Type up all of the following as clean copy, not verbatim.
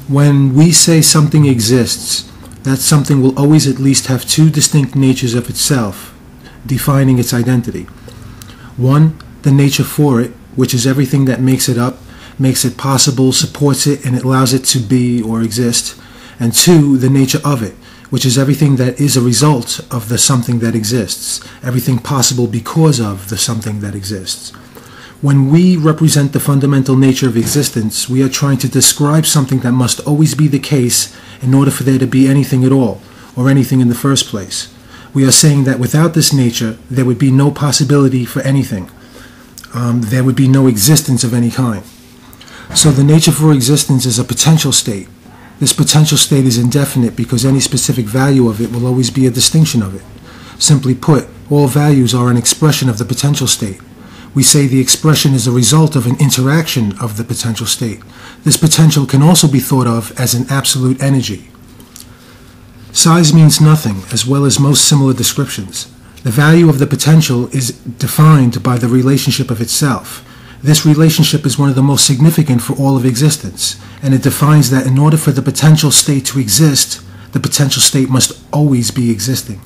When we say something exists, that something will always at least have two distinct natures of itself, defining its identity. One, the nature for it, which is everything that makes it up, makes it possible, supports it, and it allows it to be or exist. And two, the nature of it, which is everything that is a result of the something that exists, everything possible because of the something that exists. When we represent the fundamental nature of existence, we are trying to describe something that must always be the case in order for there to be anything at all, or anything in the first place. We are saying that without this nature, there would be no possibility for anything. There would be no existence of any kind. So the nature for existence is a potential state. This potential state is indefinite because any specific value of it will always be a distinction of it. Simply put, all values are an expression of the potential state. We say the expression is a result of an interaction of the potential state. This potential can also be thought of as an absolute energy. Size means nothing, as well as most similar descriptions. The value of the potential is defined by the relationship of itself. This relationship is one of the most significant for all of existence, and it defines that in order for the potential state to exist, the potential state must always be existing.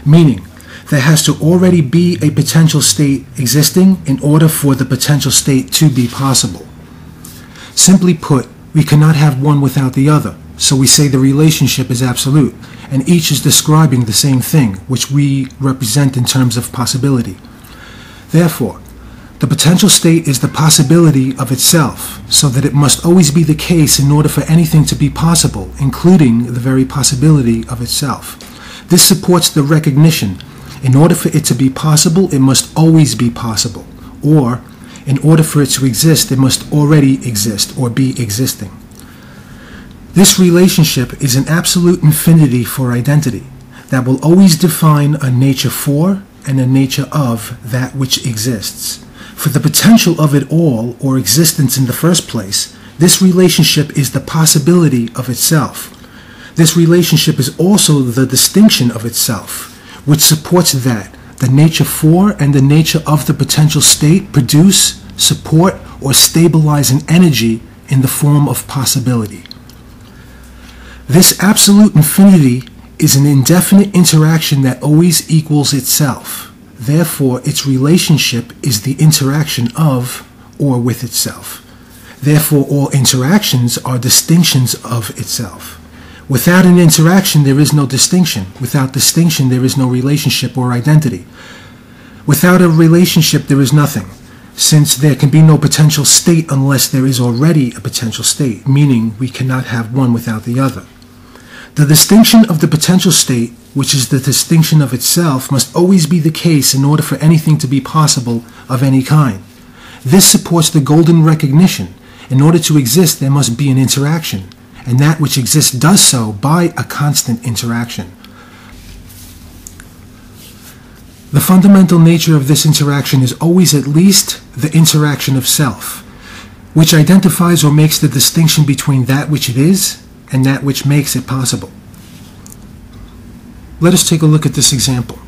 Meaning, there has to already be a potential state existing in order for the potential state to be possible. Simply put, we cannot have one without the other, so we say the relationship is absolute, and each is describing the same thing, which we represent in terms of possibility. Therefore, the potential state is the possibility of itself, so that it must always be the case in order for anything to be possible, including the very possibility of itself. This supports the recognition. In order for it to be possible, it must always be possible. Or, in order for it to exist, it must already exist or be existing. This relationship is an absolute infinity for identity that will always define a nature for and a nature of that which exists. For the potential of it all, or existence in the first place, this relationship is the possibility of itself. This relationship is also the distinction of itself, which supports that the nature for and the nature of the potential state produce, support, or stabilize an energy in the form of possibility. This absolute infinity is an indefinite interaction that always equals itself. Therefore, its relationship is the interaction of or with itself. Therefore, all interactions are distinctions of itself. Without an interaction, there is no distinction. Without distinction, there is no relationship or identity. Without a relationship, there is nothing, since there can be no potential state unless there is already a potential state, meaning we cannot have one without the other. The distinction of the potential state, which is the distinction of itself, must always be the case in order for anything to be possible of any kind. This supports the golden recognition. In order to exist, there must be an interaction, and that which exists does so by a constant interaction. The fundamental nature of this interaction is always at least the interaction of self, which identifies or makes the distinction between that which it is and that which makes it possible. Let us take a look at this example.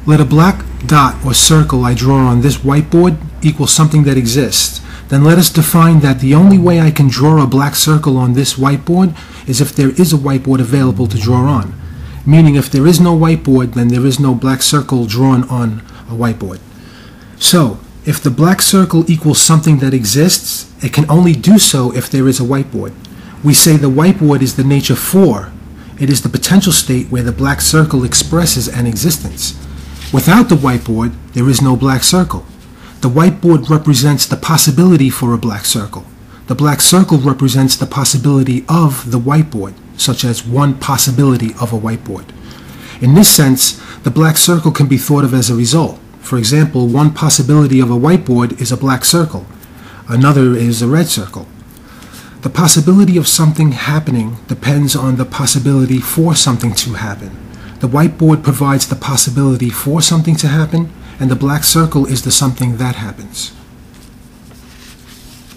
Let a black dot or circle I draw on this whiteboard equal something that exists. Then let us define that the only way I can draw a black circle on this whiteboard is if there is a whiteboard available to draw on. Meaning if there is no whiteboard, then there is no black circle drawn on a whiteboard. So, if the black circle equals something that exists, it can only do so if there is a whiteboard. We say the whiteboard is the nature for. It is the potential state where the black circle expresses an existence. Without the whiteboard, there is no black circle. The whiteboard represents the possibility for a black circle. The black circle represents the possibility of the whiteboard, such as one possibility of a whiteboard. In this sense, the black circle can be thought of as a result. For example, one possibility of a whiteboard is a black circle. Another is a red circle. The possibility of something happening depends on the possibility for something to happen. The whiteboard provides the possibility for something to happen, and the black circle is the something that happens.